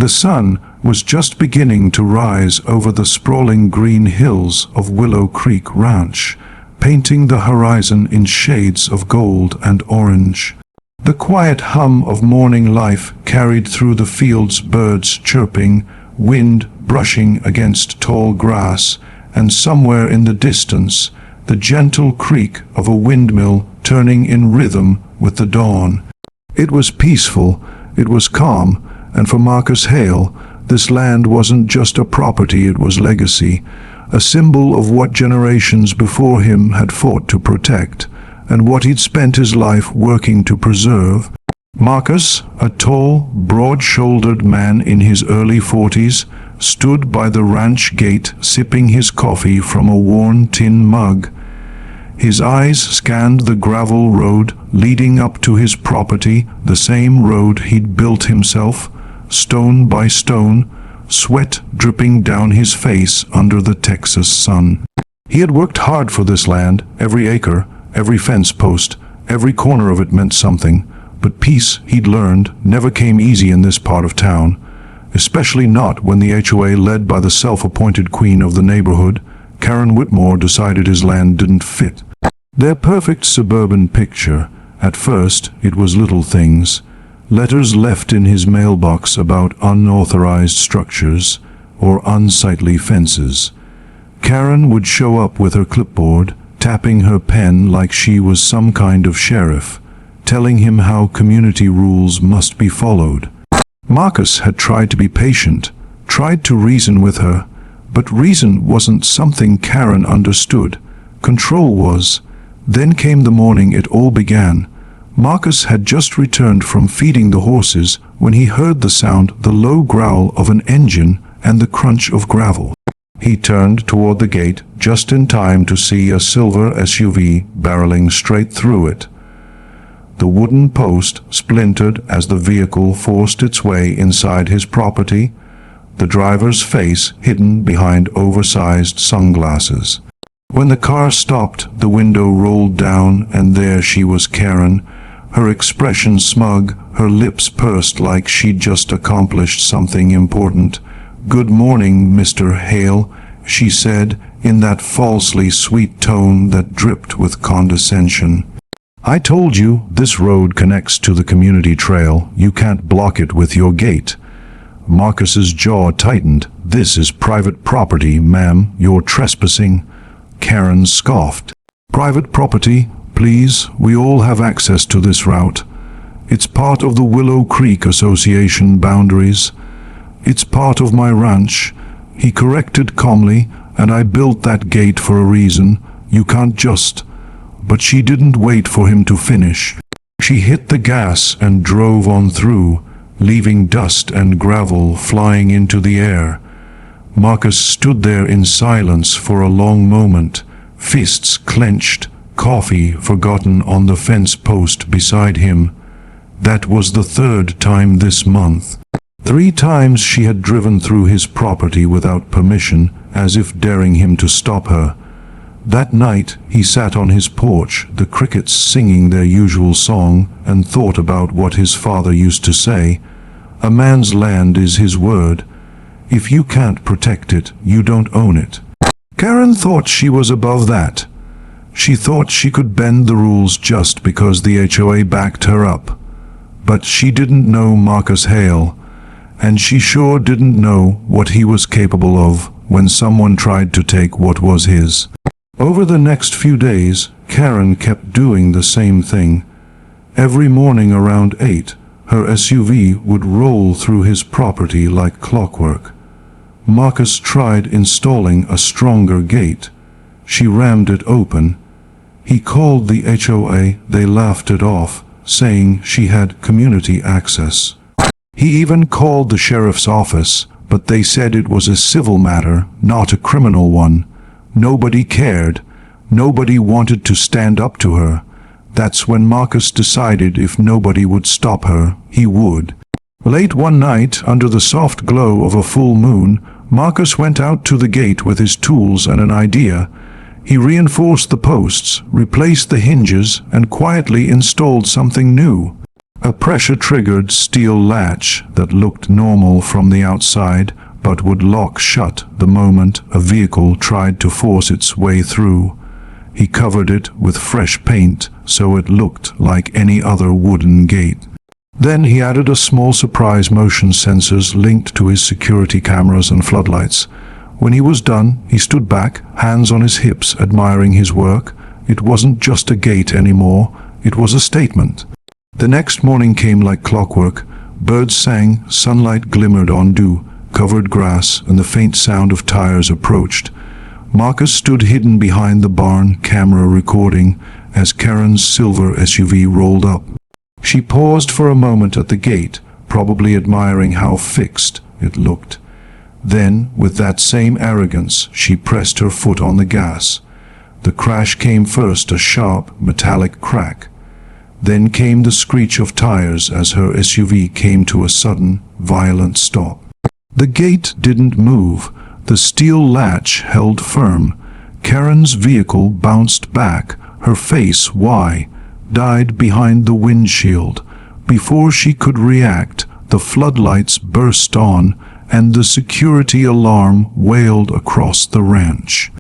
The sun was just beginning to rise over the sprawling green hills of Willow Creek Ranch, painting the horizon in shades of gold and orange. The quiet hum of morning life carried through the fields, birds chirping, wind brushing against tall grass, and somewhere in the distance, the gentle creak of a windmill turning in rhythm with the dawn. It was peaceful, it was calm, and for Marcus Hale, this land wasn't just a property, it was legacy, a symbol of what generations before him had fought to protect, and what he'd spent his life working to preserve. Marcus, a tall, broad-shouldered man in his early 40s, stood by the ranch gate sipping his coffee from a worn tin mug. His eyes scanned the gravel road leading up to his property, the same road he'd built himself, stone by stone, sweat dripping down his face under the Texas sun. He had worked hard for this land, every acre, every fence post, every corner of it meant something, but peace, he'd learned, never came easy in this part of town, especially not when the HOA, led by the self-appointed queen of the neighborhood, Karen Whitmore, decided his land didn't fit their perfect suburban picture. At first, it was little things, letters left in his mailbox about unauthorized structures or unsightly fences. Karen would show up with her clipboard, tapping her pen like she was some kind of sheriff, telling him how community rules must be followed. Marcus had tried to be patient, tried to reason with her, but reason wasn't something Karen understood. Control was. Then came the morning it all began. Marcus had just returned from feeding the horses when he heard the sound, the low growl of an engine and the crunch of gravel. He turned toward the gate just in time to see a silver SUV barreling straight through it. The wooden post splintered as the vehicle forced its way inside his property, the driver's face hidden behind oversized sunglasses. When the car stopped, the window rolled down, and there she was, Karen, her expression smug, her lips pursed like she'd just accomplished something important. "Good morning, Mr. Hale," she said, in that falsely sweet tone that dripped with condescension. "I told you, this road connects to the community trail. You can't block it with your gate." Marcus's jaw tightened. "This is private property, ma'am. You're trespassing." Karen scoffed. "Private property? Please, we all have access to this route. It's part of the Willow Creek Association boundaries. It's part of my ranch," he corrected calmly, "and I built that gate for a reason. You can't just—" But she didn't wait for him to finish. She hit the gas and drove on through, leaving dust and gravel flying into the air. Marcus stood there in silence for a long moment, fists clenched, coffee forgotten on the fence post beside him. That was the third time this month. 3 times she had driven through his property without permission, as if daring him to stop her. That night he sat on his porch, the crickets singing their usual song, and thought about what his father used to say. "A man's land is his word. If you can't protect it, you don't own it." Karen thought she was above that. She thought she could bend the rules just because the HOA backed her up. But she didn't know Marcus Hale, and she sure didn't know what he was capable of when someone tried to take what was his. Over the next few days, Karen kept doing the same thing. Every morning around 8, her SUV would roll through his property like clockwork. Marcus tried installing a stronger gate. She rammed it open. He called the HOA. They laughed it off, saying she had community access. He even called the sheriff's office, but they said it was a civil matter, not a criminal one. Nobody cared. Nobody wanted to stand up to her. That's when Marcus decided if nobody would stop her, he would. Late one night, under the soft glow of a full moon, Marcus went out to the gate with his tools and an idea. He reinforced the posts, replaced the hinges, and quietly installed something new. A pressure-triggered steel latch that looked normal from the outside but would lock shut the moment a vehicle tried to force its way through. He covered it with fresh paint so it looked like any other wooden gate. Then he added a small surprise motion sensors linked to his security cameras and floodlights. When he was done, he stood back, hands on his hips, admiring his work. It wasn't just a gate anymore, it was a statement. The next morning came like clockwork. Birds sang, sunlight glimmered on dew-covered grass, and the faint sound of tires approached. Marcus stood hidden behind the barn, camera recording, as Karen's silver SUV rolled up. She paused for a moment at the gate, probably admiring how fixed it looked. Then, with that same arrogance, she pressed her foot on the gas. The crash came first, a sharp, metallic crack. Then came the screech of tires as her SUV came to a sudden, violent stop. The gate didn't move. The steel latch held firm. Karen's vehicle bounced back, her face died behind the windshield. Before she could react, the floodlights burst on, and the security alarm wailed across the ranch.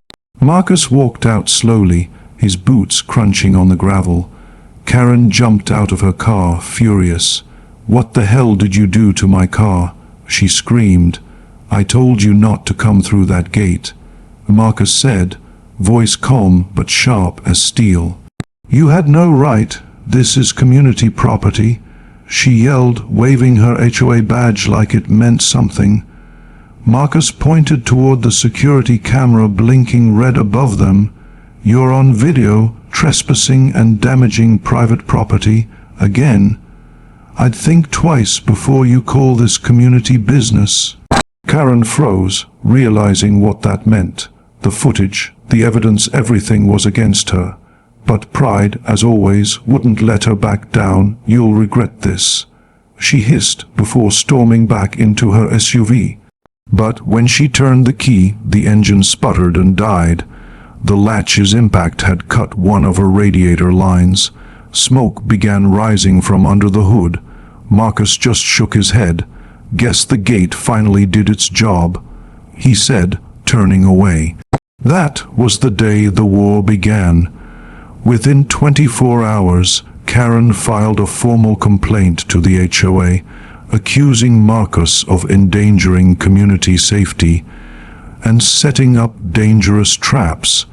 Marcus walked out slowly, his boots crunching on the gravel. Karen jumped out of her car, furious. "What the hell did you do to my car?" she screamed. "I told you not to come through that gate," Marcus said, voice calm but sharp as steel. "You had no right. This is community property," she yelled, waving her HOA badge like it meant something. Marcus pointed toward the security camera blinking red above them. "You're on video, trespassing and damaging private property, again. I'd think twice before you call this community business." Karen froze, realizing what that meant. The footage, the evidence, everything was against her. But pride, as always, wouldn't let her back down. "You'll regret this," she hissed before storming back into her SUV. But when she turned the key, the engine sputtered and died. The latch's impact had cut one of her radiator lines. Smoke began rising from under the hood. Marcus just shook his head. "Guess the gate finally did its job," he said, turning away. That was the day the war began. Within 24 hours, Karen filed a formal complaint to the HOA, accusing Marcus of endangering community safety and setting up dangerous traps.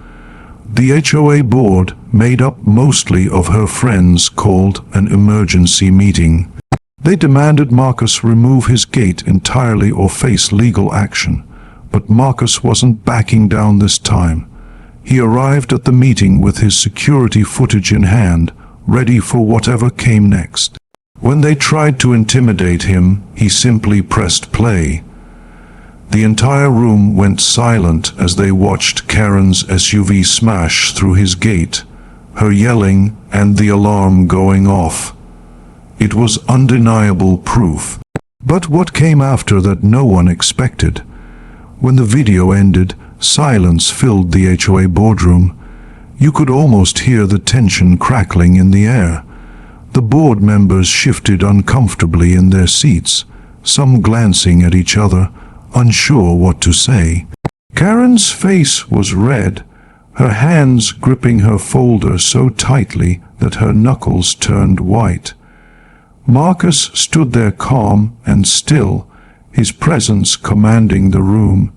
The HOA board, made up mostly of her friends, called an emergency meeting. They demanded Marcus remove his gate entirely or face legal action. But Marcus wasn't backing down this time. He arrived at the meeting with his security footage in hand, ready for whatever came next. When they tried to intimidate him, he simply pressed play. The entire room went silent as they watched Karen's SUV smash through his gate, her yelling and the alarm going off. It was undeniable proof. But what came after that no one expected? When the video ended, silence filled the HOA boardroom. You could almost hear the tension crackling in the air. The board members shifted uncomfortably in their seats, some glancing at each other, unsure what to say. Karen's face was red, her hands gripping her folder so tightly that her knuckles turned white. Marcus stood there calm and still, his presence commanding the room.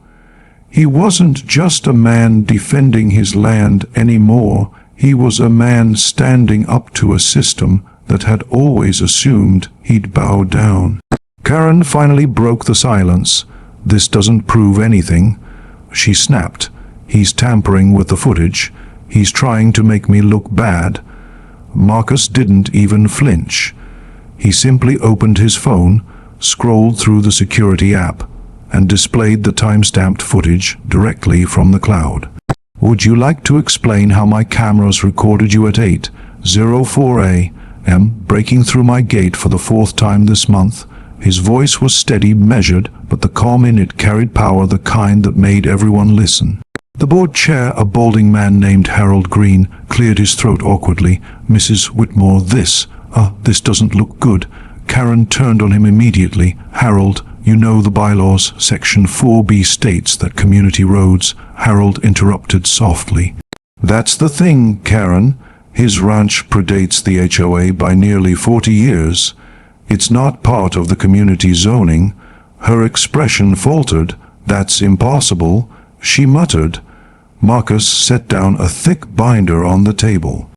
He wasn't just a man defending his land anymore, he was a man standing up to a system that had always assumed he'd bow down. Karen finally broke the silence. "This doesn't prove anything," she snapped. "He's tampering with the footage. He's trying to make me look bad." Marcus didn't even flinch. He simply opened his phone, scrolled through the security app, and displayed the time-stamped footage directly from the cloud. "Would you like to explain how my cameras recorded you at 8:04 a.m. breaking through my gate for the 4th time this month?" His voice was steady, measured, but the calm in it carried power, the kind that made everyone listen. The board chair, a balding man named Harold Green, cleared his throat awkwardly. "Mrs. Whitmore, this," This doesn't look good." Karen turned on him immediately. "Harold, you know the bylaws. Section 4B states that community roads—" Harold interrupted softly. "That's the thing, Karen. His ranch predates the HOA by nearly 40 years. It's not part of the community zoning." Her expression faltered. "That's impossible," she muttered. Marcus set down a thick binder on the table.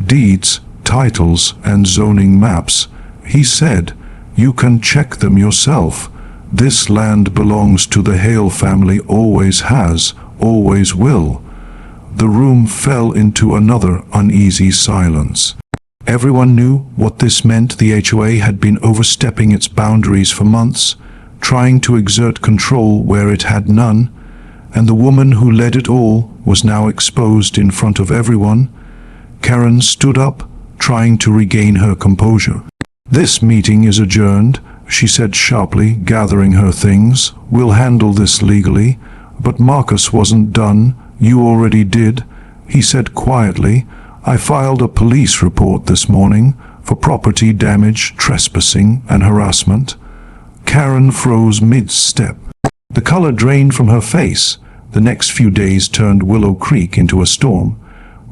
"Deeds, titles, and zoning maps," he said. "You can check them yourself. This land belongs to the Hale family, always has, always will." The room fell into another uneasy silence. Everyone knew what this meant. The HOA had been overstepping its boundaries for months, trying to exert control where it had none, and the woman who led it all was now exposed in front of everyone. Karen stood up, trying to regain her composure. "This meeting is adjourned," she said sharply, gathering her things. "We'll handle this legally." But Marcus wasn't done. "You already did," he said quietly. "I filed a police report this morning for property damage, trespassing, and harassment." Karen froze mid-step. The color drained from her face. The next few days turned Willow Creek into a storm.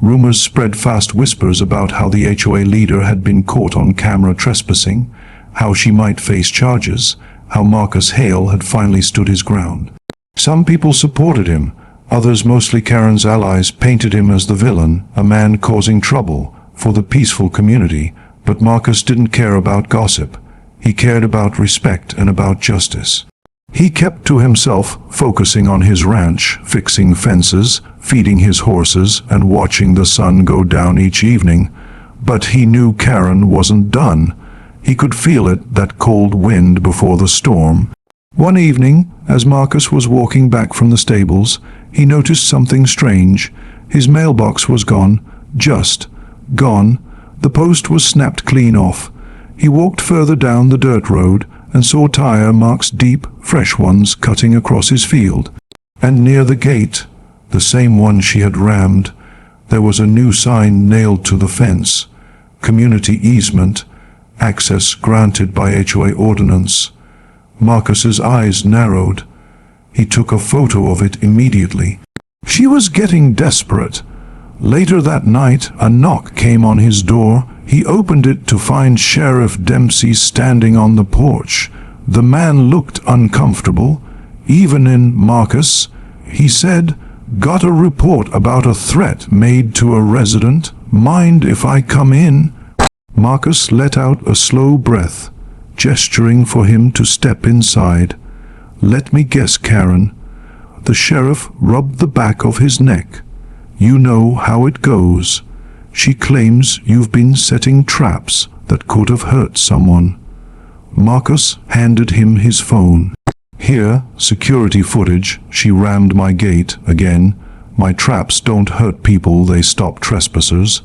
Rumors spread fast, whispers about how the HOA leader had been caught on camera trespassing, how she might face charges, how Marcus Hale had finally stood his ground. Some people supported him. Others, mostly Karen's allies, painted him as the villain, a man causing trouble for the peaceful community. But Marcus didn't care about gossip. He cared about respect and about justice. He kept to himself, focusing on his ranch, fixing fences, feeding his horses, and watching the sun go down each evening. But he knew Karen wasn't done. He could feel it, that cold wind before the storm. One evening, as Marcus was walking back from the stables, he noticed something strange. His mailbox was gone. Just gone. The post was snapped clean off. He walked further down the dirt road and saw tire marks, deep, fresh ones, cutting across his field. And near the gate, the same one she had rammed, there was a new sign nailed to the fence. Community easement. Access granted by HOA ordinance. Marcus's eyes narrowed. He took a photo of it immediately. She was getting desperate. Later that night, a knock came on his door. He opened it to find Sheriff Dempsey standing on the porch. The man looked uncomfortable. "Evenin', Marcus," he said. "Got a report about a threat made to a resident. Mind if I come in?" Marcus let out a slow breath, gesturing for him to step inside. "Let me guess, Karen." The sheriff rubbed the back of his neck. "You know how it goes. She claims you've been setting traps that could have hurt someone." Marcus handed him his phone. "Here, security footage. She rammed my gate again. My traps don't hurt people, they stop trespassers."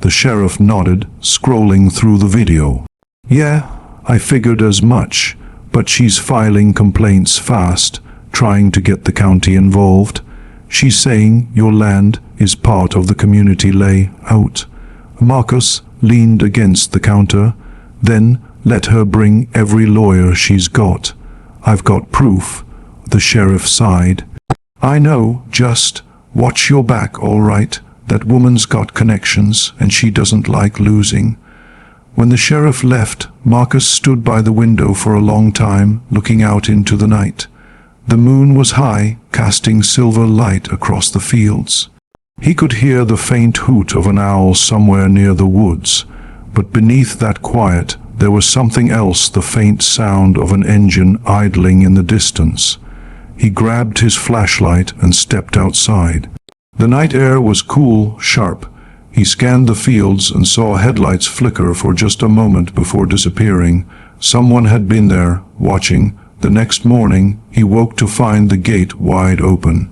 The sheriff nodded, scrolling through the video. "Yeah, I figured as much, but she's filing complaints fast, trying to get the county involved. She's saying your land is part of the community layout." Marcus leaned against the counter. "Then let her bring every lawyer she's got. I've got proof." The sheriff sighed. "I know, just watch your back, all right? That woman's got connections, and she doesn't like losing." When the sheriff left, Marcus stood by the window for a long time, looking out into the night. The moon was high, casting silver light across the fields. He could hear the faint hoot of an owl somewhere near the woods, but beneath that quiet there was something else, the faint sound of an engine idling in the distance. He grabbed his flashlight and stepped outside. The night air was cool, sharp. He scanned the fields and saw headlights flicker for just a moment before disappearing. Someone had been there, watching. The next morning, he woke to find the gate wide open.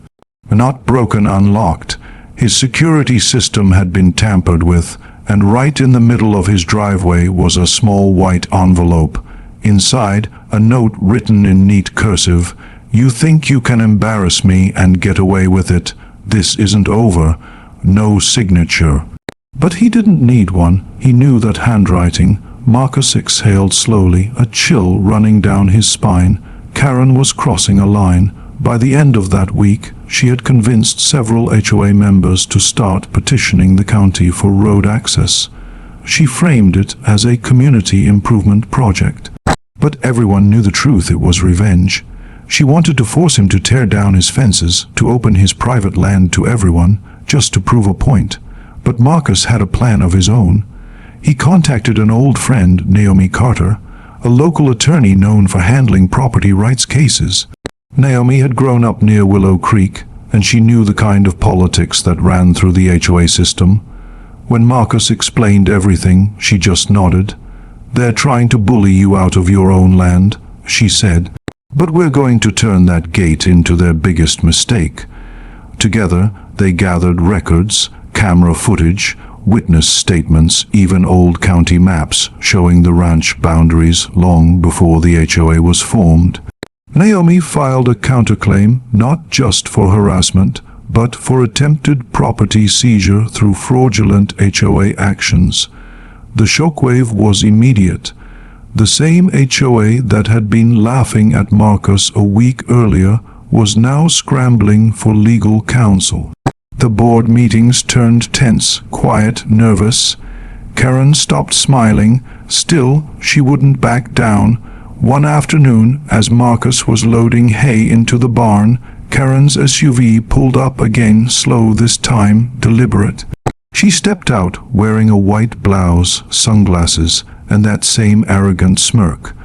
Not broken, unlocked. His security system had been tampered with, and right in the middle of his driveway was a small white envelope. Inside, a note written in neat cursive. "You think you can embarrass me and get away with it? This isn't over." No signature. But he didn't need one. He knew that handwriting Marcus exhaled slowly, a chill running down his spine. Karen was crossing a line. By the end of that week, she had convinced several HOA members to start petitioning the county for road access. She framed it as a community improvement project. But everyone knew the truth: it was revenge. She wanted to force him to tear down his fences, to open his private land to everyone, just to prove a point. But Marcus had a plan of his own. He contacted an old friend, Naomi Carter, a local attorney known for handling property rights cases. Naomi had grown up near Willow Creek, and she knew the kind of politics that ran through the HOA system. When Marcus explained everything, she just nodded. "They're trying to bully you out of your own land," she said. "But we're going to turn that gate into their biggest mistake." Together, they gathered records, camera footage, witness statements, even old county maps showing the ranch boundaries long before the HOA was formed. Naomi filed a counterclaim, not just for harassment, but for attempted property seizure through fraudulent HOA actions. The shockwave was immediate. The same HOA that had been laughing at Marcus a week earlier was now scrambling for legal counsel. The board meetings turned tense, quiet, nervous. Karen stopped smiling. Still, she wouldn't back down. One afternoon, as Marcus was loading hay into the barn, Karen's SUV pulled up again, slow this time, deliberate. She stepped out, wearing a white blouse, sunglasses, and that same arrogant smirk.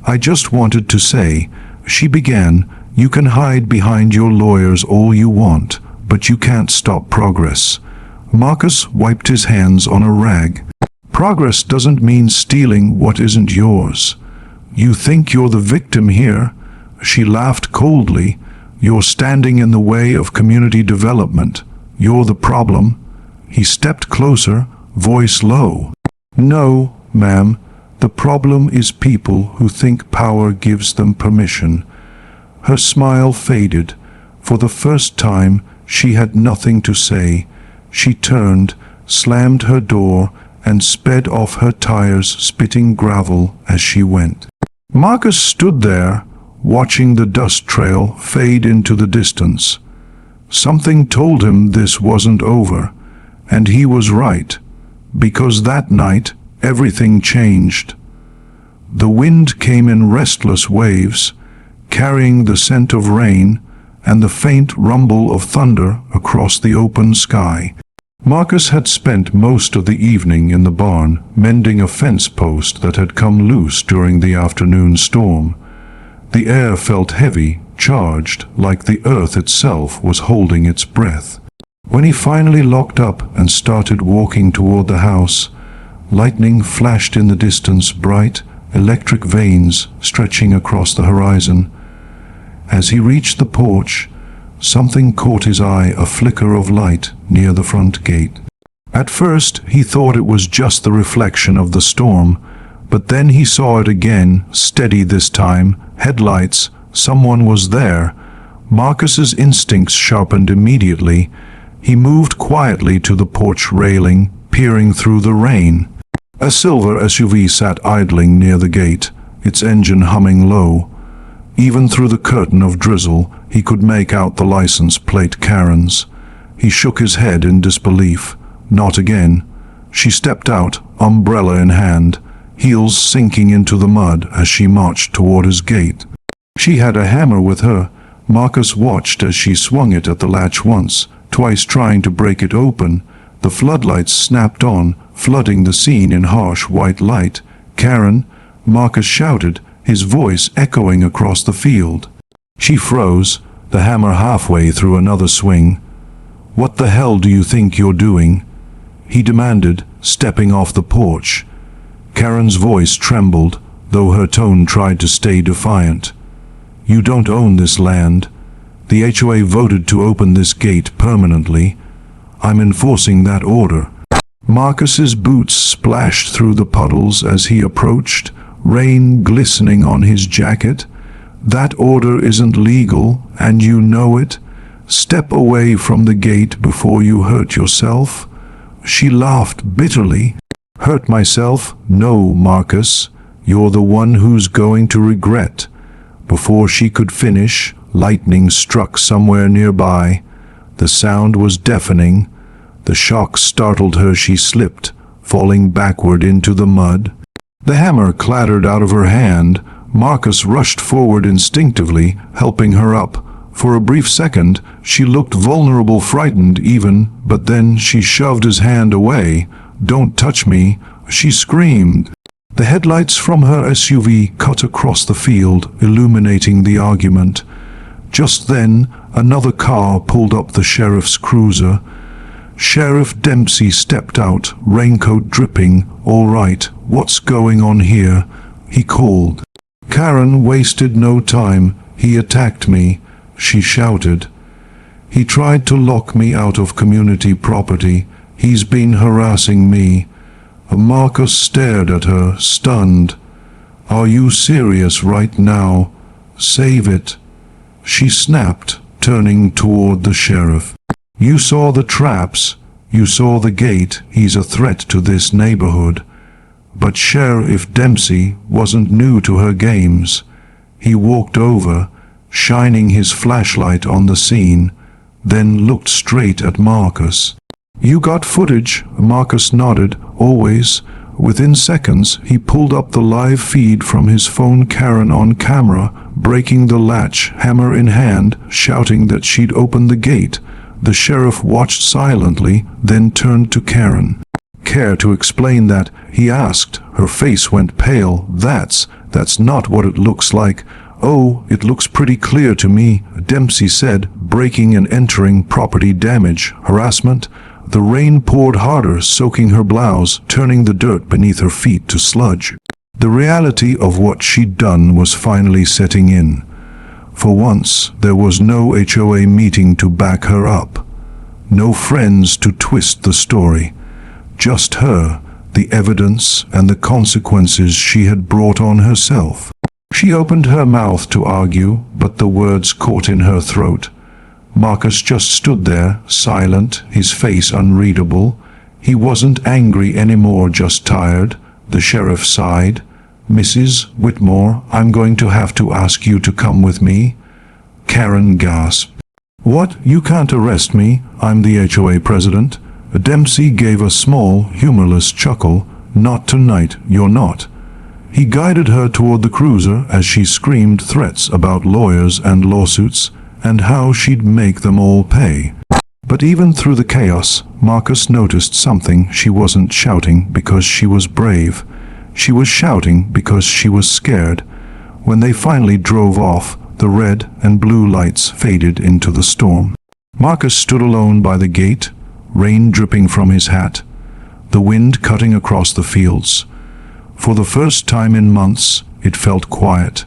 "I just wanted to say," she began, "you can hide behind your lawyers all you want, but you can't stop progress." Marcus wiped his hands on a rag. "Progress doesn't mean stealing what isn't yours. You think you're the victim here?" She laughed coldly. "You're standing in the way of community development. You're the problem." He stepped closer, voice low. "No, ma'am. The problem is people who think power gives them permission." Her smile faded. For the first time, she had nothing to say. She turned, slammed her door, and sped off her tires, spitting gravel as she went. Marcus stood there, watching the dust trail fade into the distance. Something told him this wasn't over, and he was right, because that night everything changed. The wind came in restless waves, carrying the scent of rain and the faint rumble of thunder across the open sky. Marcus had spent most of the evening in the barn, mending a fence post that had come loose during the afternoon storm. The air felt heavy, charged, like the earth itself was holding its breath. When he finally locked up and started walking toward the house, lightning flashed in the distance, bright, electric veins stretching across the horizon. As he reached the porch, something caught his eye, a flicker of light near the front gate. At first, he thought it was just the reflection of the storm, but then he saw it again, steady this time, headlights, someone was there. Marcus's instincts sharpened immediately. He moved quietly to the porch railing, peering through the rain. A silver SUV sat idling near the gate, its engine humming low. Even through the curtain of drizzle, he could make out the license plate Karen's. He shook his head in disbelief. Not again. She stepped out, umbrella in hand, heels sinking into the mud as she marched toward his gate. She had a hammer with her. Marcus watched as she swung it at the latch once, twice trying to break it open. The floodlights snapped on, flooding the scene in harsh white light. "Karen!" Marcus shouted, his voice echoing across the field. She froze, the hammer halfway through another swing. "What the hell do you think you're doing?" he demanded, stepping off the porch. Karen's voice trembled, though her tone tried to stay defiant. "You don't own this land. The HOA voted to open this gate permanently. I'm enforcing that order." Marcus's boots splashed through the puddles as he approached, rain glistening on his jacket. "That order isn't legal, and you know it. Step away from the gate before you hurt yourself." She laughed bitterly. Hurt myself? No, Marcus. You're the one who's going to regret. Before she could finish, lightning struck somewhere nearby. The sound was deafening. The shock startled her. She slipped, falling backward into the mud. The hammer clattered out of her hand. Marcus rushed forward instinctively, helping her up. For a brief second, she looked vulnerable, frightened even, but then she shoved his hand away. "Don't touch me," she screamed. The headlights from her SUV cut across the field, illuminating the argument. Just then, another car pulled up, the sheriff's cruiser. Sheriff Dempsey stepped out, raincoat dripping. "All right, what's going on here?" he called. Karen wasted no time. "He attacked me," she shouted. "He tried to lock me out of community property. He's been harassing me." Marcus stared at her, stunned. "Are you serious right now? Save it," she snapped, turning toward the sheriff. "You saw the traps. You saw the gate. He's a threat to this neighborhood." But Sheriff Dempsey wasn't new to her games. He walked over, shining his flashlight on the scene, then looked straight at Marcus. "You got footage?" Marcus nodded. "Always." Within seconds, he pulled up the live feed from his phone. Karen on camera, breaking the latch, hammer in hand, shouting that she'd opened the gate. The sheriff watched silently, then turned to Karen. "Care to explain that?" he asked. Her face went pale. That's not what it looks like." "Oh, it looks pretty clear to me," Dempsey said. "Breaking and entering, property damage, harassment." The rain poured harder, soaking her blouse, turning the dirt beneath her feet to sludge. The reality of what she'd done was finally setting in. For once, there was no HOA meeting to back her up. No friends to twist the story. Just her, the evidence, and the consequences she had brought on herself. She opened her mouth to argue, but the words caught in her throat. Marcus just stood there, silent, his face unreadable. He wasn't angry anymore, just tired. The sheriff sighed. "Mrs. Whitmore, I'm going to have to ask you to come with me." Karen gasped. "What? You can't arrest me. I'm the HOA president." Dempsey gave a small, humorless chuckle. "Not tonight, you're not." He guided her toward the cruiser as she screamed threats about lawyers and lawsuits, and how she'd make them all pay. But even through the chaos, Marcus noticed something. She wasn't shouting because she was brave. She was shouting because she was scared. When they finally drove off, the red and blue lights faded into the storm. Marcus stood alone by the gate, rain dripping from his hat, the wind cutting across the fields. For the first time in months, it felt quiet.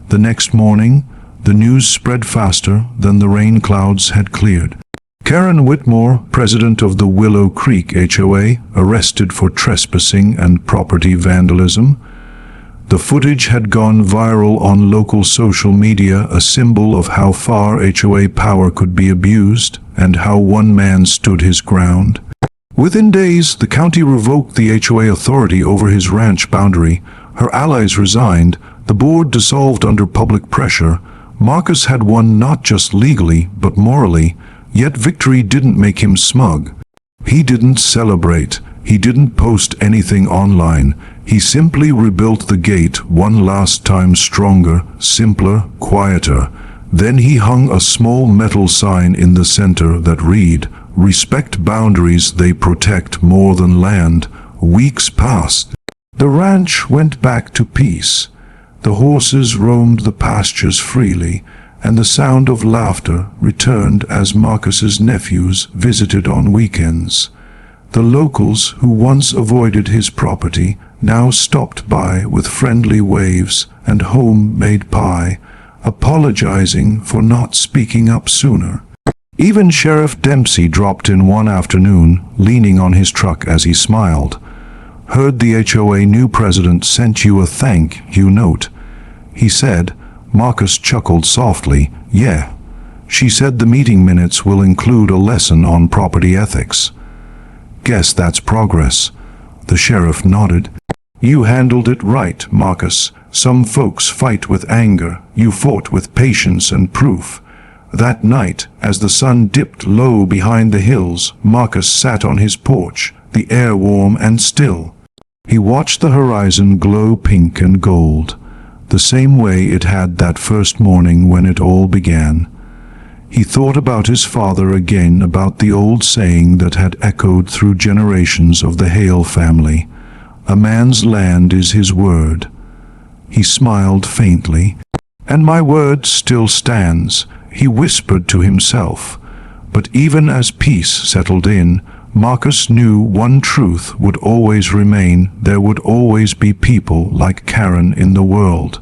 The next morning, the news spread faster than the rain clouds had cleared. Karen Whitmore, president of the Willow Creek HOA, arrested for trespassing and property vandalism. The footage had gone viral on local social media, a symbol of how far HOA power could be abused and how one man stood his ground. Within days, the county revoked the HOA authority over his ranch boundary. Her allies resigned. The board dissolved under public pressure. Marcus had won not just legally, but morally. Yet victory didn't make him smug. He didn't celebrate. He didn't post anything online. He simply rebuilt the gate one last time, stronger, simpler, quieter. Then he hung a small metal sign in the center that read, "Respect boundaries, they protect more than land." Weeks passed. The ranch went back to peace. The horses roamed the pastures freely, and the sound of laughter returned as Marcus's nephews visited on weekends. The locals who once avoided his property now stopped by with friendly waves and homemade pie, apologizing for not speaking up sooner. Even Sheriff Dempsey dropped in one afternoon, leaning on his truck as he smiled. "Heard the HOA new president sent you a thank you note," he said. Marcus chuckled softly. "Yeah. She said the meeting minutes will include a lesson on property ethics." "Guess that's progress." The sheriff nodded. You handled it right, Marcus. Some folks fight with anger. You fought with patience and proof. That night, as the sun dipped low behind the hills, Marcus sat on his porch, the air warm and still. He watched the horizon glow pink and gold, the same way it had that first morning when it all began. He thought about his father again, about the old saying that had echoed through generations of the Hale family. A man's land is his word. He smiled faintly. And my word still stands, he whispered to himself. But even as peace settled in, Marcus knew one truth would always remain. There would always be people like Karen in the world.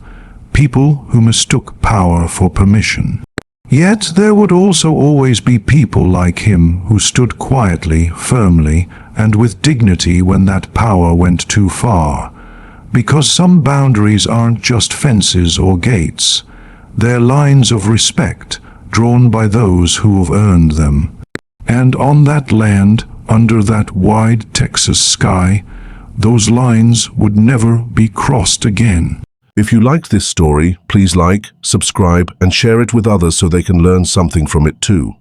People who mistook power for permission. Yet there would also always be people like him who stood quietly, firmly, and with dignity when that power went too far. Because some boundaries aren't just fences or gates. They're lines of respect, drawn by those who have earned them. And on that land, under that wide Texas sky, those lines would never be crossed again. If you liked this story, please like, subscribe, and share it with others so they can learn something from it too.